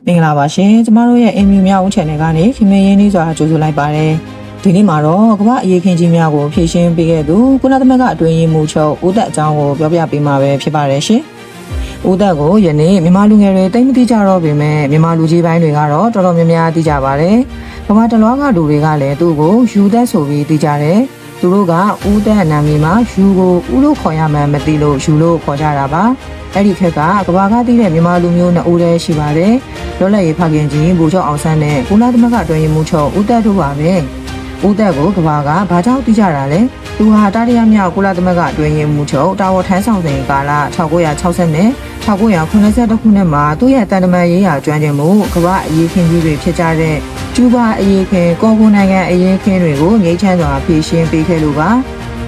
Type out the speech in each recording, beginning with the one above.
မင်္ဂလာပါရှင်ကျမတို့ရဲ့အင်မြူများဦး channel ကနေခင်မင်းရင်းနှီးစွာကြိုဆိုလိုက်ပါတယ်ဒီနေ့မှာတော့ကမ္ဘာအရေးခင်းကြီးများကိုဖြည့်ရှင်းပေးခဲ့သူကုလသမဂ္ဂအတွင်းရေးမှူးချုပ်ဦးသက်အကြောင်းကိုပြောပြပေးမှာပဲဖြစ်ပါတယ်ရှင်ဦးသက်ကိုယနေ့မြန်မာလူငယ်တွေတိတ်မသိကြတော့ပေမဲ့မြန်မာလူကြီးပိုင်းတွေကတော့တော်တော်များများသိကြပါတယ်ကမ္ဘာတလွှားကလူတွေကလည်းသူ့ကိုယူသက်ဆိုပြီးသိကြတယ်သူတို့ကဦးသက်နာမည်မှာယူကိုဦးလို့ခေါ်ရမှန်းမသိလို့ယူလို့ခေါ်ကြတာပါအဲ့ဒီခက်ကကဘာကသိတဲ့မြန်မာလူမျိုးနှစ်ဦးတည်းရှိပါတယ်လွတ်လပ်ရေးဖခင်ကြီးဘူချုပ်အောင်ဆန်းနဲ့ကုလသမဂ္ဂအတွင်းရေးမှူးချုပ်ဦးသက်တို့ပါပဲဦးသက်ကိုကဘာကဘာကြောင့်သိကြတာလဲသူဟာတတိယမြောက်ကုလသမဂ္ဂအတွင်းရေးမှူးချုပ်တာဝန်ထမ်းဆောင်စဉ်ကာလ1960နဲ့1982ခုနှစ်မှာသူ့ရဲ့တန်တမာရေးရာကျွမ်းကျင်မှုကဘာအရေးခင်းကြီးတွေဖြစ်ကြတဲ့ကျူးဘာအရေးခင်းကော်ဂိုနိုင်ငံအရေးခင်းတွေကိုငြိမ်းချမ်းစွာဖြေရှင်းပေးခဲ့လို့ပါ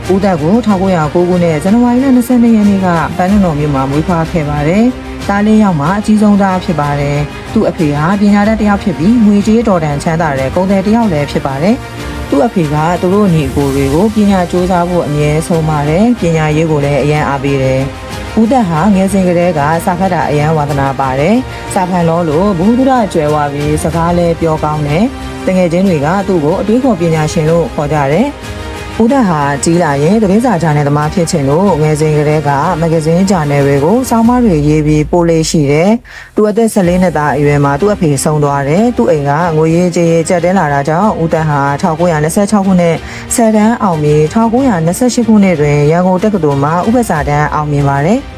ဦးသက်ကို1909ခုနှစ်ဇန်နဝါရီလ22ရက်နေ့ကပန်းတော်မြို့မှာမွေးဖွားခဲ့ပါတယ်။သားလေးယောက်မှာအကြီးဆုံးသားဖြစ်ပါတယ်။သူ့အဖေဟာပညာတတ်တစ်ယောက်ဖြစ်ပြီးငွေကြေးတော်တန်ချမ်းသာတဲ့ကုန်သည်တစ်ယောက်လည်းဖြစ်ပါတယ်။သူ့အဖေကသူတို့ညီအကိုတွေကိုပညာစူးစမ်းဖို့အမြဲဆုံးပါတယ်။ပညာရေးကိုလည်းအရန်အားပေးတယ်။ဦးသက်ဟာငယ်စဉ်ကတည်းကစာဖတ်တာအရန်ဝါသနာပါတယ်။စာဖတ်လို့ဘုဒ္ဓရကျွယ်ဝပြီးစကားလည်းပြောကောင်းတယ်။တငယ်ချင်းတွေကသူ့ကိုအတွေးခေါ်ပညာရှင်လို့ခေါ်ကြတယ်။ဦးသက်ဟာကြီးလာရင်သတင်းစာဂျာနယ်သမားဖြစ်ချင်လို့ငယ်စဉ်ကတည်းကမဂ္ဂဇင်းဂျာနယ်တွေကိုစောင်းမတွေရေးပြီးပို့လေးရှိတယ်။သူအသက်14နှစ်သားအရွယ်မှာသူ့အဖေဆုံးသွားတယ်။သူ့အိမ်ကငွေရေးကြေးရေးကျပ်တင်းလာတာကြောင့်ဦးသက်ဟာ1926ခုနှစ်ဆယ်တန်းအောင်ပြီး1928ခုနှစ်တွင်ရန်ကုန်တက္ကသိုလ်မှာဥပစာတန်းအောင်မြင်ပါတယ်။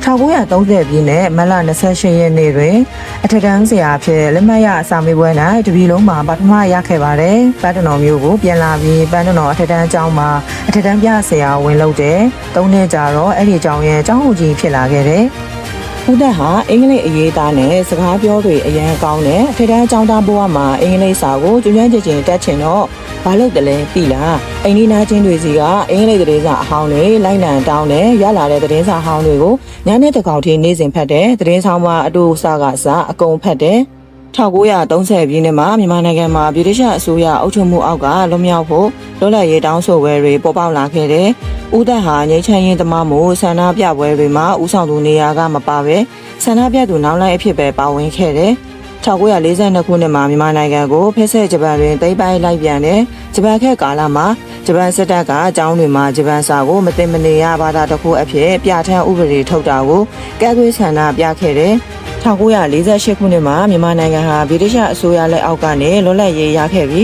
1930ပြည့်နဲ့မတ်လ28ရက်နေ့တွင်အထက်တန်းဆရာဖြစ်လက်မှတ်ရစာမေးပွဲ၌တပြည်လုံးမှာပထမရခဲ့ပါတယ်။ပန်းတနော်မျိုးကိုပြန်လာပြီးပန်းတနော်အထက်တန်းကျောင်းမှာအထက်တန်းပြဆရာဝင်လုပ်တယ်။3နှစ်ကြာတော့အဲ့ဒီကျောင်းရဲ့ကျောင်းဦးကြီးဖြစ်လာခဲ့တယ်။ဦးသက်ဟာအင်္ဂလိပ်အရေးသားနဲ့စကားပြောတွေအရန်ကောင်းတယ်။အထက်တန်းကျောင်းသားဘဝမှာအင်္ဂလိပ်စာကိုကျွမ်းကျွမ်းကျင်ကျင်တတ်ချင်တော့ဘာလို့တလဲသိလားအိမ်နီးနားချင်းတွေစီကအင်္ဂလိပ်သတင်းစာအဟောင်းတွေလိုက်လံတောင်းတယ်ရလာတဲ့သတင်းစာဟောင်းတွေကိုညနေတကောင်ထိနေ့စဉ်ဖတ်တယ်သတင်းဆောင်မှာအတူစားကစားအကုန်ဖတ်တယ်1930ပြည့်နှစ်မှာမြန်မာနိုင်ငံမှာဗြိတိရှအစိုးရအုပ်ချုပ်မှုအောက်ကလွတ်မြောက်ဖို့လွတ်လပ်ရေးတောင်းဆိုပွဲတွေပေါ်ပေါက်လာခဲ့တယ်ဦးသက်ဟာငြိမ်းချမ်းရေးသမားမို့ဆန္ဒပြပွဲတွေမှာဦးဆောင်သူနေရာကမပါပဲဆန္ဒပြသူနောက်လိုက်အဖြစ်ပဲပါဝင်ခဲ့တယ်1942ခုနှစ်မှာမြန်မာနိုင်ငံကိုဖက်ဆက်ဂျပန်တွင်သိမ်းပိုက်လိုက်ပြန်တယ်ဂျပန်ခက်ကာလမှာဂျပန်စစ်တပ်ကအကြောင်းတွေမှာဂျပန်စာကိုမသိမနေရဘာသာတစ်ခုအဖြစ်ပြဋ္ဌာန်းဥပဒေထုတ်တာကိုကဲကွေးဆန္ဒပြခဲ့တယ်1948ခုနှစ်မှာမြန်မာနိုင်ငံဟာဗြိတိရှအစိုးရလက်အောက်ကနေလွတ်လပ်ရေးရခဲ့ပြီး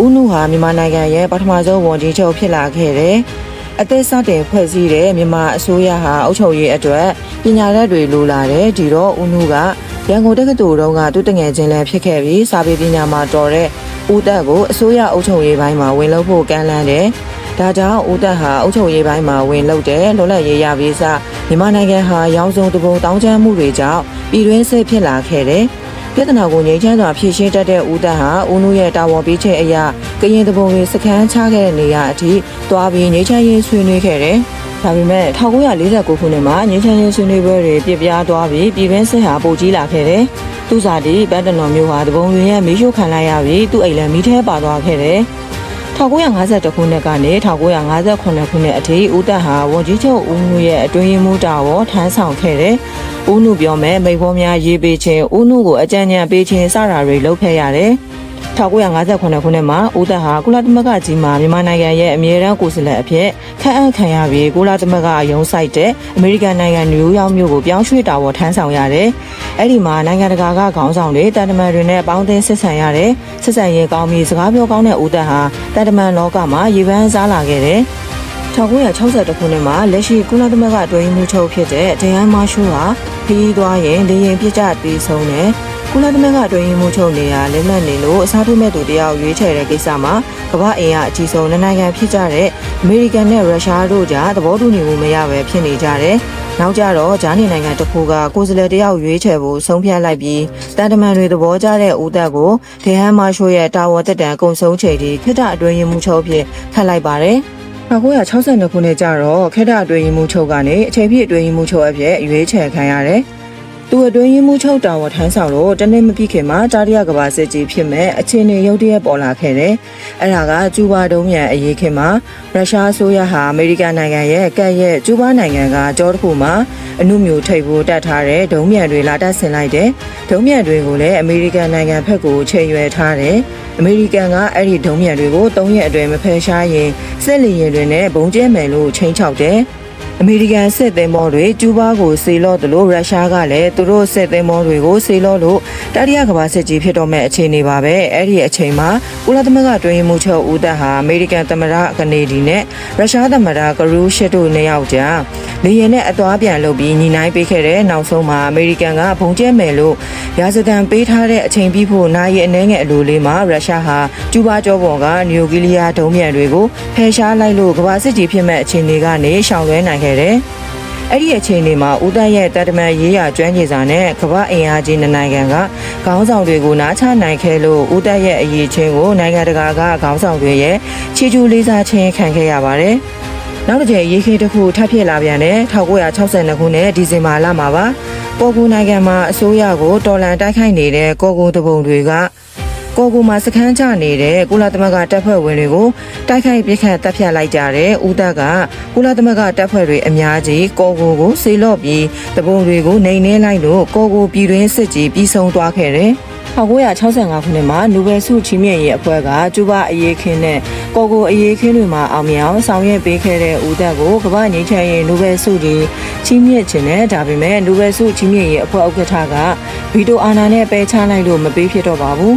ဦးနုဟာမြန်မာနိုင်ငံရဲ့ပထမဆုံးဝန်ကြီးချုပ်ဖြစ်လာခဲ့တယ်အသက်စတင်ဖွဲ့စည်းတဲ့မြန်မာအစိုးရဟာအုပ်ချုပ်ရေးအတွက်ပညာတတ်တွေလိုလာတယ်ဒီတော့ဦးနုကရန်ကုန်တက္ကသိုလ်တုန်းကသူတငယ်ချင်းလည်းဖြစ်ခဲ့ပြီးစာပေပညာမှာတော်တဲ့ဦးသက်ကိုအစိုးရအုပ်ချုပ်ရေးပိုင်းမှာဝင်လုပ်ဖို့ကမ်းလှမ်းတယ်။ဒါကြောင့်ဦးသက်ဟာအုပ်ချုပ်ရေးပိုင်းမှာဝင်လုပ်တယ်လွတ်လပ်ရေးရပြီးစမြန်မာနိုင်ငံဟာရောင်စုံတဘုံတောင်းကျမ်းမှုတွေကြောင့်ပြည်တွင်းစစ်ဖြစ်လာခဲ့တယ်။ပြဿနာကိုငြိမ်းချမ်းစွာဖြေရှင်းတတ်တဲ့ဦးသက်ဟာဦးနုရဲ့တာဝန်ပေးချက်အရကရင်တဘုံတွေစခန်းချခဲ့တဲ့နေရာအထိတွားပြီးငြိမ်းချမ်းရေးဆွေးနွေးခဲ့တယ်။ဒါပေမဲ့1949ခုနှစ်မှာငြိမ်းချမ်းရေးဆွေးနွေးပွဲတွေပြပြသွားပြီးပြည်တွင်းစစ်ဟာပိုကြီးလာခဲ့တယ်။သူစားတီပန်းတနော်မျိုးဟာတဘုံတွေရဲ့မီးရှို့ခံလိုက်ရပြီးသူ့အိမ်လည်းမီးထဲပါသွားခဲ့တယ်။1952ခုနှစ်ကနေ1958ခုနှစ်အထိဦးသက်ဟာဝန်ကြီးချုပ်ဦးနုရဲ့အတွင်းရေးမှူးတာဝန်ထမ်းဆောင်ခဲ့တယ်။ဦးနုပြောမဲ့မိန့်ခွန်းများရေးပေးခြင်းဦးနုကိုအကြံဉာဏ်ပေးခြင်းစတာတွေလုပ်ခဲ့ရတယ်။1958ခုနှစ်မှာဦးသက်ဟာကုလသမဂ္ဂကြီးမှာမြန်မာနိုင်ငံရဲ့အမြဲတမ်းကိုယ်စားလှယ်အဖြစ်ခန့်အပ်ခံရပြီးကုလသမဂ္ဂရုံးဆိုင်တဲ့အမေရိကန်နိုင်ငံနယူးယောက်မြို့ကိုပြောင်းရွှေ့တာဝန်ထမ်းဆောင်ရတယ်။အဲ့ဒီမှာနိုင်ငံတကာကခေါင်းဆောင်တွေတန်တမန်တွေနဲ့ပေါင်းသင်းဆက်ဆံရတယ်။ဆက်ဆံရေးကောင်းပြီးစကားပြောကောင်းတဲ့ဦးသက်ဟာတန်တမန်လောကမှာရေပန်းစားလာခဲ့တယ်။1962ခုနှစ်မှာလက်ရှိကုလသမဂ္ဂအတွင်းရေးမှူးချုပ်ဖြစ်တဲ့ဒရန်မာရှိုးဟာခရီးသွားရင်လေယာဉ်ပြစ်ကျပြီးဆုံးတယ်။ကုလသမဂ္ဂအတွင်းရေးမှူးချုပ်နေရာလက်မှတ်နေလို့အစားထိုးမဲ့သူတယောက်ရွေးချယ်တဲ့ကိစ္စမှာကမ္ဘာအင်အားအကြီးဆုံးနိုင်ငံဖြစ်ကြတဲ့အမေရိကန်နဲ့ရုရှားတို့ကြားသဘောတူညီမှုမရပဲဖြစ်နေကြတယ်။နောက်ကြတော့ဂျာနီနိုင်ငံတစ်ခုကကိုယ်စားလှယ်တယောက်ရွေးချယ်ဖို့ဆုံးဖြတ်လိုက်ပြီးတန်တမန်တွေသဘောကျတဲ့ဦးသက်ကိုဒေဟန်မာရှိုးရဲ့တာဝန်သက်တမ်းကုန်ဆုံးချိန်ထိခေတ္တအတွင်းရေးမှူးချုပ်ဖြစ်ခန့်လိုက်ပါတယ်။1962ခုနှစ်ကျတော့ခေတ္တအတွင်းရေးမှူးချုပ်ကနေအချိန်ပြည့်အတွင်းရေးမှူးချုပ်အဖြစ်ရွေးချယ်ခံရတယ်။ သူအတွင်းရေးမှုချုပ်တာဝန်ထမ်းဆောင်လို့တနေ့မပြည့်ခင်မှာတာရီယာကဘာစစ်ကြီးဖြစ်မဲ့အခြေအနေရုတ်တရက်ပေါ်လာခဲ့တယ်။အဲ့ဒါကကျူးဘာဒုံးမြန်အရေးခင်မှာရုရှားအစိုးရဟာအမေရိကန်နိုင်ငံရဲ့ကပ်ရဲ့ကျူးဘာနိုင်ငံကကြောတစ်ခုမှာအနုမျိုးထိပ်ဖို့တတ်ထားတဲ့ဒုံးမြန်တွေလာတက်ဆင်လိုက်တယ်။ဒုံးမြန်တွေကိုလည်းအမေရိကန်နိုင်ငံဘက်ကိုချိန်ရွယ်ထားတယ်။အမေရိကန်ကအဲ့ဒီဒုံးမြန်တွေကို3ရက်အတွင်းမဖယ်ရှားရင်စစ်လီရင်တွေနဲ့ဘုံကျဲမယ်လို့ချိန်ချောက်တယ်။အမေရိကန်စစ်သင်္ဘောတွေကျူးဘားကိုဆေလော့တယ်လို့ရုရှားကလည်းသူတို့စစ်သင်္ဘောတွေကိုဆေလော့လို့တတိယကမ္ဘာစစ်ကြီးဖြစ်တော့မဲ့အခြေအနေပါပဲအဲ့ဒီအချိန်မှာကုလသမဂ္ဂတွင်းမှုချုပ်ဦးသက်ဟာအမေရိကန်သမ္မတကနေဒီနဲ့ရုရှားသမ္မတကရူးရှစ်တို့နှစ်ယောက်ကြားလေယာဉ်နဲ့အသွားပြန်လုပ်ပြီးညီနိုင်ပေးခဲ့တဲ့နောက်ဆုံးမှာအမေရိကန်ကဘုံကျဲမယ်လို့ရာဇသံပေးထားတဲ့အချိန်ပြီးဖို့နာရီအနည်းငယ်အလိုလေးမှာရုရှားဟာကျူးဘားကြောပေါ်ကနျူကလ িয়ার ဒုံးမြန်တွေကိုဖယ်ရှားလိုက်လို့ကမ္ဘာစစ်ကြီးဖြစ်မဲ့အခြေအနေကနေရှောင်လွှဲနိုင်ခဲ့တယ်။အဲ့ဒီအချိန်လေးမှာဦးသက်ရဲ့တပ်တမန်ရေးရာကျွမ်းကျင်စာနဲ့ကမ္ဘာအင်အားကြီးနိုင်ငံကခေါင်းဆောင်တွေကိုနားချနိုင်ခဲ့လို့ဦးသက်ရဲ့အရေးချင်းကိုနိုင်ငံတကာကခေါင်းဆောင်တွေရဲ့ချီးကျူးလေးစားခြင်းခံခဲ့ရပါတယ်။နောက်တစ်ကြိမ်ရေးခင်းတစ်ခုထပ်ဖြစ်လာပြန်တဲ့1962ခုနှစ်ဒီဇင်ဘာလမှာပါ။ကော်ဂိုနိုင်ငံမှာအစိုးရကိုတော်လှန်တိုက်ခိုက်နေတဲ့ကော်ဂိုတပုံတွေကကော်ဂိုမှာစခန်းချနေတဲ့ကုလသမဂ္ဂတပ်ဖွဲ့ဝင်တွေကိုတိုက်ခိုက်ပစ်ခတ်တပ်ဖြတ်လိုက်ကြတဲ့ဦးသက်ကကုလသမဂ္ဂတပ်ဖွဲ့တွေအများကြီးကော်ဂိုကိုဆေးလော့ပြီးတပုံတွေကိုနှိမ်နှင်းလိုက်လို့ကော်ဂိုပြည်တွင်းစစ်ကြီးပြီးဆုံးသွားခဲ့တယ်။1965ခုနှစ်မှာနိုဘယ်ဆုချီးမြှင့်ရေးအဖွဲ့ကကျူးဘားအရေးခင်းနဲ့ကော်ဂိုအရေးခင်းတွေမှာအောင်မြင်အောင်ဆောင်ရွက်ပေးခဲ့တဲ့ဦးသက်ကိုကမ္ဘာ့ငြိမ်းချမ်းရေးနိုဘယ်ဆုကြီးချီးမြှင့်ခြင်းနဲ့ဒါပေမဲ့နိုဘယ်ဆုချီးမြှင့်ရေးအဖွဲ့ဥက္ကဋ္ဌကဗီတိုအာဏာနဲ့ပယ်ချလိုက်လို့မပေးဖြစ်တော့ပါဘူး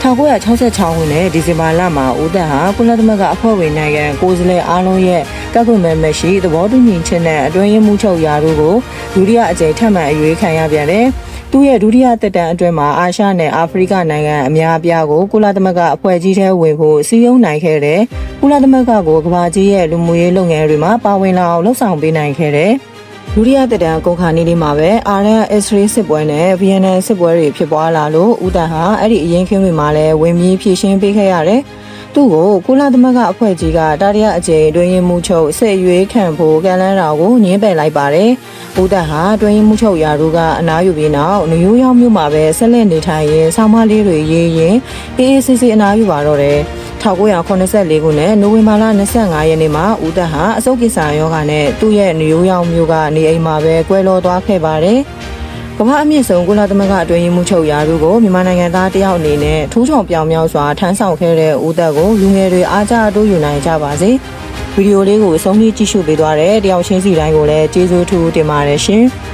1966ခုနှစ်ဒီဇင်ဘာလမှာဦးသက်ဟာကုလသမဂ္ဂအဖွဲ့ဝင်နိုင်ငံကိုယ်စားလှယ်အားလုံးရဲ့ကန့်ကွက်မဲမရှိသဘောတူညီချက်နဲ့အတွင်းရေးမှူးချုပ်ရာတို့ကိုဒုတိယအကြိမ်ထပ်မံအရွေးခံရပြန်တယ်။သူ့ရဲ့ဒုတိယသက်တမ်းအတွင်းမှာအာရှနဲ့အာဖရိကနိုင်ငံအများအပြားကိုကုလသမဂ္ဂအဖွဲ့ကြီးထဲဝင်ဖို့စည်းရုံးနိုင်ခဲ့တယ်။ကုလသမဂ္ဂကိုကမ္ဘာကြီးရဲ့လူမှုရေးလုပ်ငန်းတွေမှာပါဝင်လာအောင်လှုံ့ဆော်ပေးနိုင်ခဲ့တယ်။ဒုတိယသက်တမ်းကုန်ခါနေလေးမှာပဲအာရန်အစ္စရေးစစ်ပွဲနဲ့ဗီယက်နမ်စစ်ပွဲတွေဖြစ်ပွားလာလို့ဦးတန်ဟာအဲ့ဒီအရင်ခင်းတွေမှာလည်းဝင်ပြီးဖြည့်ရှင်းပေးခဲ့ရတယ်။သူ့ကိုကုလသမဂ္ဂအဖွဲ့ကြီးကတာရီယာအကြိမ်တွင်ရင်မှုချုပ်စစ်ရွေးခံဖို့ကန့်လန်းတာကိုညှင်းပယ်လိုက်ပါတယ်။ဦးတန်ဟာတွင်ရင်မှုချုပ်ရာတို့ကအနားယူပြီးနောက်နယူးယောက်မြို့မှာပဲဆက်လက်နေထိုင်ရင်းဆောင်းမလေးတွေရေးရင်အေးအေးဆေးဆေးအနားယူပါတော့တယ်။1984ခုနှစ်နိုဝင်ဘာလ25ရက်နေ့မှာဦးသက်ဟာအဆုတ်ကိစ္စယောဂနဲ့သူ့ရဲ့နယူးယောက်မြို့ကနေအိမ်မှာပဲကွယ်လွန်သွားခဲ့ပါတယ်။ကမ္ဘာအမြင့်ဆုံးကုလသမဂ္ဂအတွင်းရေးမှူးချုပ်ရာထူးကိုမြန်မာနိုင်ငံသားတယောက်အနေနဲ့ထူးချော်ပြောင်မြောက်စွာထမ်းဆောင်ခဲ့တဲ့ဦးသက်ကိုလူငယ်တွေအားကျအတိုးယူနိုင်ကြပါစေ။ဗီဒီယိုလေးကိုအဆုံးထိကြည့်ရှုပေးသွားတဲ့တယောက်ချင်းစီတိုင်းကိုလည်းကျေးဇူးထူးတင်ပါတယ်ရှင်။